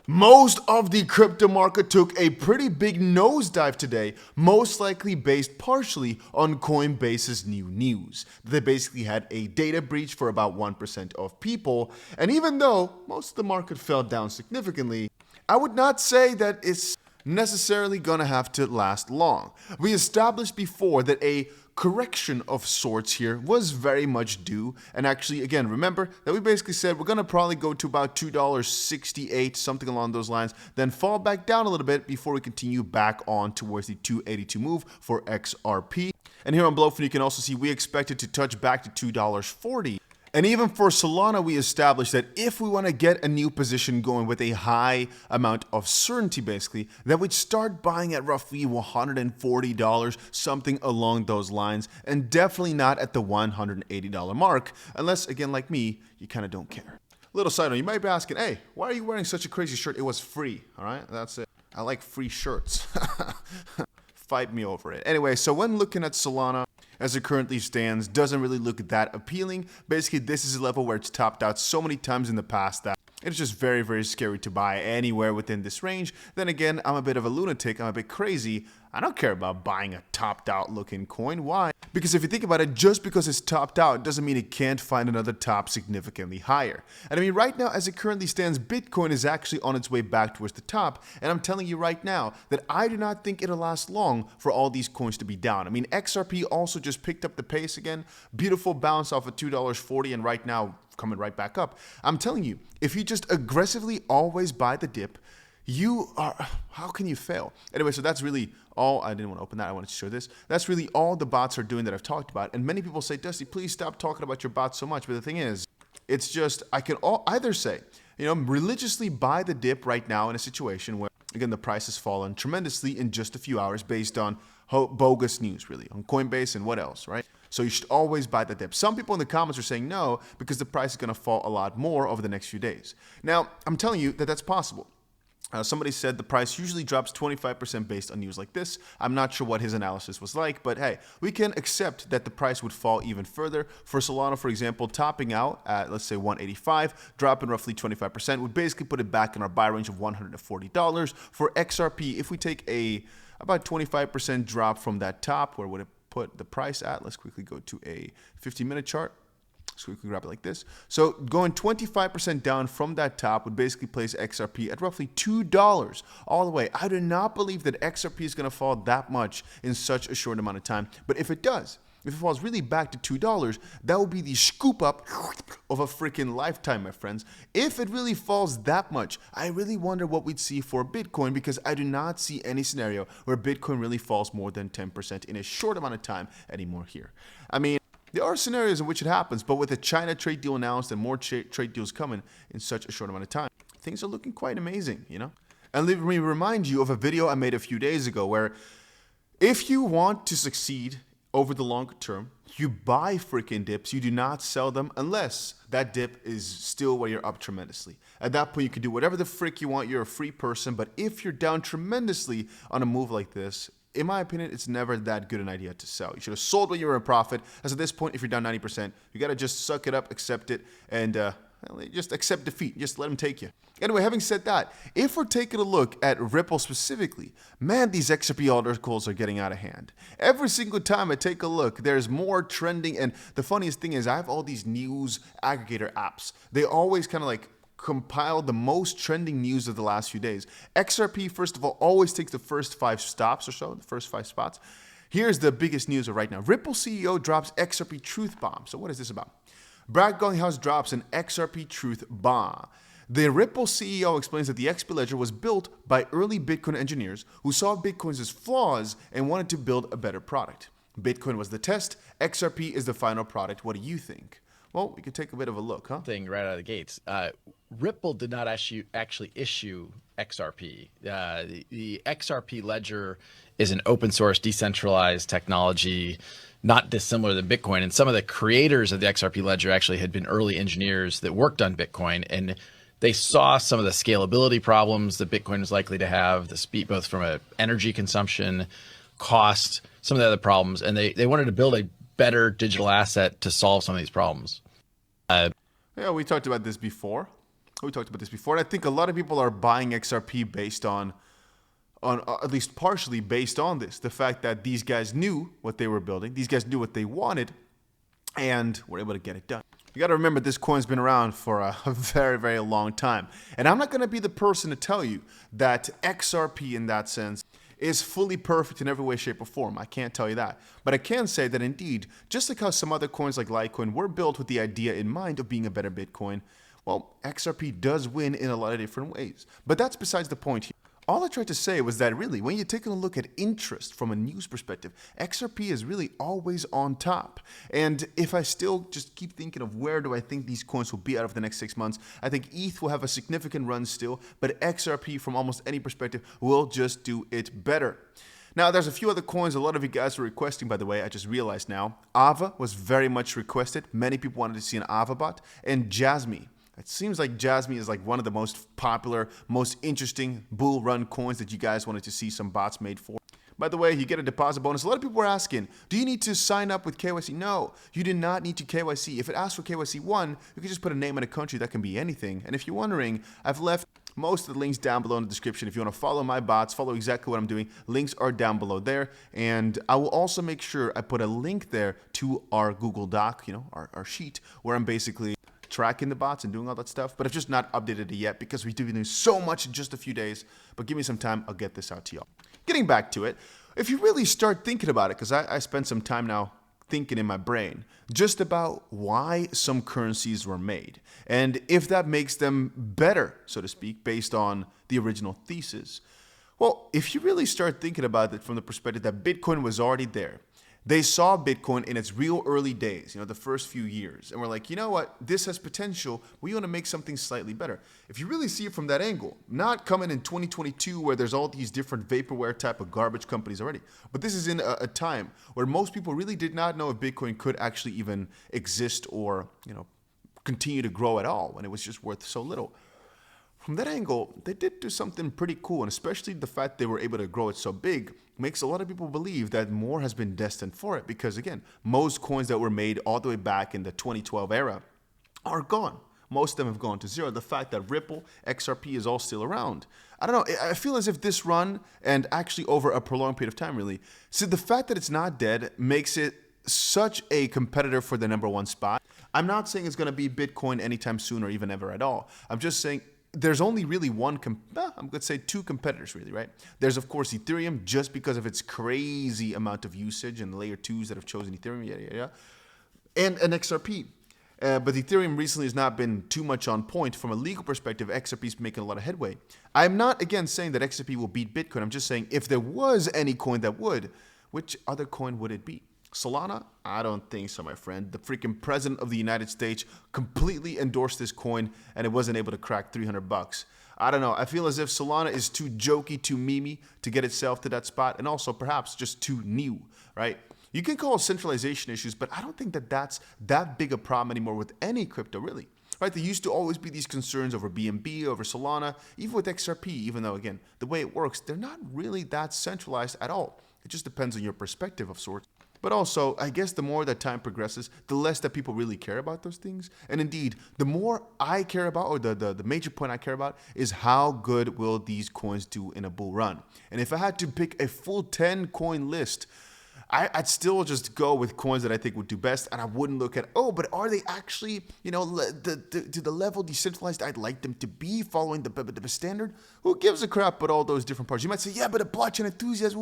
Most of the crypto market took a pretty big nosedive today, most likely based partially on Coinbase's new news. They basically had a data breach for about 1% of people, and even though most of the market fell down significantly, I would not say that it's necessarily gonna have to last long. We established before that a correction of sorts here was very much due, and actually again remember that we basically said we're gonna probably go to about $2.68, something along those lines, then fall back down a little bit before we continue back on towards the 282 move for XRP. And here on Blowfin you can also see we expected to touch back to $2.40. And even for Solana, we established that if we want to get a new position going with a high amount of certainty, basically, that we'd start buying at roughly $140, something along those lines, and definitely not at the $180 mark, unless, again, like me, you kind of don't care. Little side note, you might be asking, hey, why are you wearing such a crazy shirt? It was free, all right? That's it. I like free shirts. Fight me over it. Anyway, so when looking at Solana, as it currently stands, doesn't really look that appealing. Basically, this is a level where it's topped out so many times in the past that it's just very, very scary to buy anywhere within this range. Then again, I'm a bit of a lunatic. I'm a bit crazy. I don't care about buying a topped out looking coin. Why? Because if you think about it, just because it's topped out doesn't mean it can't find another top significantly higher. And I mean, right now, as it currently stands, Bitcoin is actually on its way back towards the top. And I'm telling you right now that I do not think it'll last long for all these coins to be down. I mean, XRP also just picked up the pace again. Beautiful bounce off of $2.40 and right now coming right back up. I'm telling you, if you just aggressively always buy the dip, how can you fail? Anyway, so that's really all. I didn't want to open that. I wanted to show this. That's really all the bots are doing that I've talked about. And many people say, Dusty, please stop talking about your bots so much. But the thing is, it's just, I can either say, religiously buy the dip right now in a situation where, again, the price has fallen tremendously in just a few hours based on bogus news, really, on Coinbase and what else, right? So you should always buy the dip. Some people in the comments are saying no, because the price is going to fall a lot more over the next few days. Now, I'm telling you that that's possible. Somebody said the price usually drops 25% based on news like this. I'm not sure what his analysis was like, but hey, we can accept that the price would fall even further. For Solana, for example, topping out at, let's say, 185, dropping roughly 25%, would basically put it back in our buy range of $140. For XRP, if we take about 25% drop from that top, where would it put the price at? Let's quickly go to a 15-minute chart. So we can grab it like this. So going 25% down from that top would basically place XRP at roughly $2 all the way. I do not believe that XRP is going to fall that much in such a short amount of time. But if it does, if it falls really back to $2, that would be the scoop up of a freaking lifetime, my friends. If it really falls that much, I really wonder what we'd see for Bitcoin, because I do not see any scenario where Bitcoin really falls more than 10% in a short amount of time anymore here. I mean, there are scenarios in which it happens, but with a China trade deal announced and more trade deals coming in such a short amount of time, things are looking quite amazing, And let me remind you of a video I made a few days ago where if you want to succeed over the longer term, you buy freaking dips. You do not sell them unless that dip is still where you're up tremendously. At that point, you can do whatever the frick you want. You're a free person. But if you're down tremendously on a move like this, in my opinion, it's never that good an idea to sell. You should have sold when you were in profit. As at this point, if you're down 90%, you got to just suck it up, accept it, and just accept defeat. Just let them take you. Anyway, having said that, if we're taking a look at Ripple specifically, man, these XRP articles are getting out of hand. Every single time I take a look, there's more trending. And the funniest thing is I have all these news aggregator apps. They always kind of like compile the most trending news of the last few days. XRP, first of all, always takes the first 5 stops or so, the first 5 spots. Here's the biggest news of right now. Ripple CEO drops XRP truth bomb. So what is this about? Brad Garlinghouse drops an XRP truth bomb. The Ripple CEO explains that the XP ledger was built by early Bitcoin engineers who saw Bitcoin's flaws and wanted to build a better product. Bitcoin was the test. XRP is the final product. What do you think? Well, we could take a bit of a look, huh? Thing right out of the gates. Ripple did not actually issue XRP. The XRP ledger is an open source, decentralized technology, not dissimilar than Bitcoin. And some of the creators of the XRP ledger actually had been early engineers that worked on Bitcoin, and they saw some of the scalability problems that Bitcoin was likely to have, the speed, both from a energy consumption, cost, some of the other problems, and they wanted to build a better digital asset to solve some of these problems. Yeah, we talked about this before. We talked about this before, and I think a lot of people are buying XRP based on at least partially based on this. The fact that these guys knew what they were building, these guys knew what they wanted, and were able to get it done. You got to remember, this coin's been around for a very, very long time. And I'm not going to be the person to tell you that XRP in that sense is fully perfect in every way, shape, or form. I can't tell you that. But I can say that indeed, just like how some other coins like Litecoin were built with the idea in mind of being a better Bitcoin, well, XRP does win in a lot of different ways. But that's besides the point here. All I tried to say was that really, when you're taking a look at interest from a news perspective, XRP is really always on top. And if I still just keep thinking of where do I think these coins will be out of the next 6 months, I think ETH will have a significant run still, but XRP from almost any perspective will just do it better. Now, there's a few other coins a lot of you guys were requesting, by the way. I just realized now. AVA was very much requested. Many people wanted to see an AVA bot. And 𝗕𝗓𝗀. It seems like 𝗕𝗓𝗀 is like one of the most popular, most interesting bull run coins that you guys wanted to see some bots made for. By the way, you get a deposit bonus. A lot of people were asking, do you need to sign up with KYC? No, you do not need to KYC. If it asks for KYC1, you can just put a name and a country. That can be anything. And if you're wondering, I've left most of the links down below in the description. If you want to follow my bots, follow exactly what I'm doing, links are down below there. And I will also make sure I put a link there to our Google Doc, our sheet, where I'm basically tracking the bots and doing all that stuff, but I've just not updated it yet because we do do so much in just a few days. But give me some time, I'll get this out to y'all. Getting back to it, if you really start thinking about it, because I spent some time now thinking in my brain just about why some currencies were made and if that makes them better, so to speak, based on the original thesis. Well, if you really start thinking about it from the perspective that Bitcoin was already there, they saw Bitcoin in its real early days, the first few years, and we're like, you know what, this has potential. We want to make something slightly better. If you really see it from that angle, not coming in 2022 where there's all these different vaporware type of garbage companies already, but this is in a time where most people really did not know if Bitcoin could actually even exist or, continue to grow at all when it was just worth so little. From that angle, they did do something pretty cool, and especially the fact they were able to grow it so big makes a lot of people believe that more has been destined for it because, again, most coins that were made all the way back in the 2012 era are gone. Most of them have gone to zero. The fact that Ripple, XRP is all still around. I don't know. I feel as if this run, and actually over a prolonged period of time, really, so the fact that it's not dead makes it such a competitor for the #1 spot. I'm not saying it's going to be Bitcoin anytime soon or even ever at all. I'm just saying there's only really I'm going to say two competitors really, right? There's of course Ethereum, just because of its crazy amount of usage and layer 2s that have chosen Ethereum, and XRP. But Ethereum recently has not been too much on point. From a legal perspective, XRP is making a lot of headway. I'm not again saying that XRP will beat Bitcoin. I'm just saying if there was any coin that would, which other coin would it be? Solana? I don't think so, my friend. The freaking president of the United States completely endorsed this coin and it wasn't able to crack $300. I don't know. I feel as if Solana is too jokey, too memey to get itself to that spot, and also perhaps just too new, right? You can call it centralization issues, but I don't think that that's that big a problem anymore with any crypto, really. Right? There used to always be these concerns over BNB, over Solana, even with XRP, even though, again, the way it works, they're not really that centralized at all. It just depends on your perspective of sorts. But also, I guess the more that time progresses, the less that people really care about those things. And indeed, the more I care about, or the major point I care about, is how good will these coins do in a bull run. And if I had to pick a full 10 coin list, I'd still just go with coins that I think would do best, and I wouldn't look at, but are they actually, to the level decentralized I'd like them to be, following the standard? Who gives a crap about all those different parts? You might say, yeah, but a blockchain enthusiast,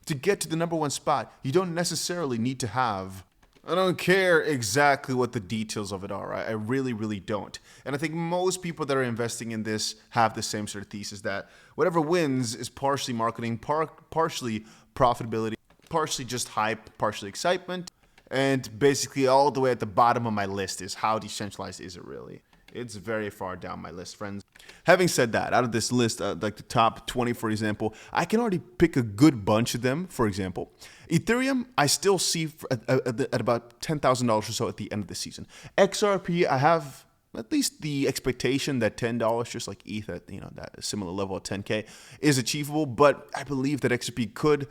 to get to the #1 spot, you don't necessarily need to have. I don't care exactly what the details of it are. I really, really don't. And I think most people that are investing in this have the same sort of thesis that whatever wins is partially marketing, partially profitability, partially just hype, partially excitement, and basically all the way at the bottom of my list is how decentralized is it really? It's very far down my list, friends. Having said that, out of this list, like the top 20, for example, I can already pick a good bunch of them. For example, Ethereum, I still see at about $10,000 or so at the end of the season. XRP, I have at least the expectation that $10, just like ETH at that similar level of 10K, is achievable. But I believe that XRP could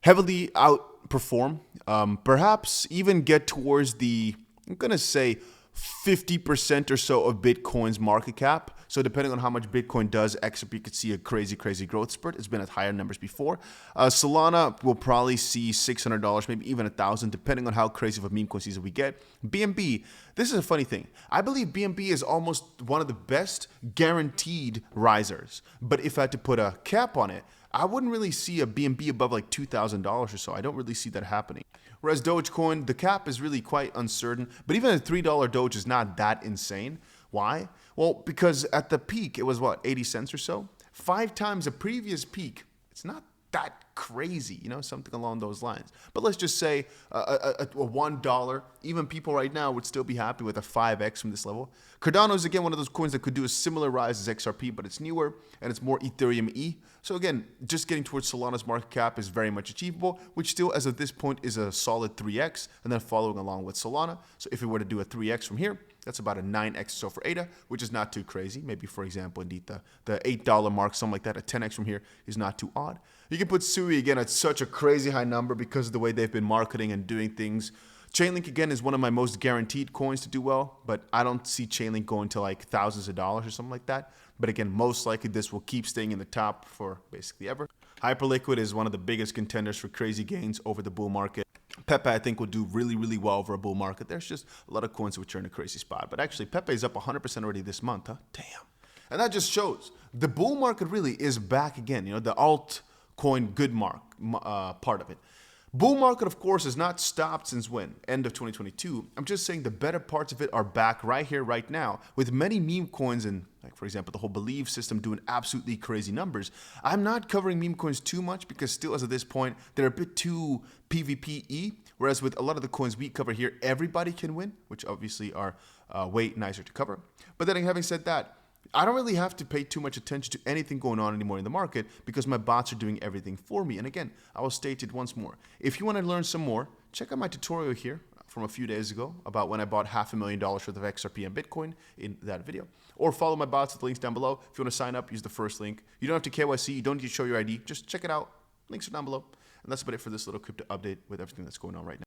heavily outperform, perhaps even get towards the, I'm gonna say, 50% or so of Bitcoin's market cap. So depending on how much Bitcoin does, XRP could see a crazy growth spurt. It's been at higher numbers before. Solana will probably see $600, maybe even $1,000, depending on how crazy of a meme coin season we get. BNB, this is a funny thing. I believe BNB is almost one of the best guaranteed risers. But if I had to put a cap on it, I wouldn't really see a BNB above like $2,000 or so. I don't really see that happening. Whereas Dogecoin, the cap is really quite uncertain, but even a $3 Doge is not that insane. Why? Well, because at the peak, it was what, 80 cents or so? 5 times the previous peak. It's not that crazy, you know, something along those lines. But let's just say a $1, even people right now would still be happy with a 5x from this level. Cardano is again one of those coins that could do a similar rise as XRP, but it's newer and it's more Ethereum-y. So again, just getting towards Solana's market cap is very much achievable, which still as of this point is a solid 3x, and then following along with Solana. So if we were to do a 3x from here, that's about a 9x or so for ADA, which is not too crazy. Maybe, for example, indeed the $8 mark, something like that, a 10x from here is not too odd. You can put SUI again at such a crazy high number because of the way they've been marketing and doing things. Chainlink, again, is one of my most guaranteed coins to do well, but I don't see Chainlink going to like thousands of dollars or something like that. But again, most likely this will keep staying in the top for basically ever. Hyperliquid is one of the biggest contenders for crazy gains over the bull market. 𝗵𝗲, I think, will do really well over a bull market. There's just a lot of coins which are in a crazy spot. But actually, 𝗵𝗲 is up 100% already this month, huh? Damn. And that just shows the bull market really is back again. You know, the altcoin good part of it. Bull market, of course, has not stopped since when? End of 2022. I'm just saying the better parts of it are back right here, right now, with many meme coins and, like, for example, the whole Believe system doing absolutely crazy numbers. I'm not covering meme coins too much because still, as of this point, they're a bit too PvPE, whereas with a lot of the coins we cover here, everybody can win, which obviously are way nicer to cover. But then having said that, I don't really have to pay too much attention to anything going on anymore in the market because my bots are doing everything for me. And again, I will state it once more. If you want to learn some more, check out my tutorial here from a few days ago about when I bought $500,000 worth of XRP and Bitcoin in that video. Or follow my bots at the links down below. If you want to sign up, use the first link. You don't have to KYC. You don't need to show your ID. Just check it out. Links are down below. And that's about it for this little crypto update with everything that's going on right now.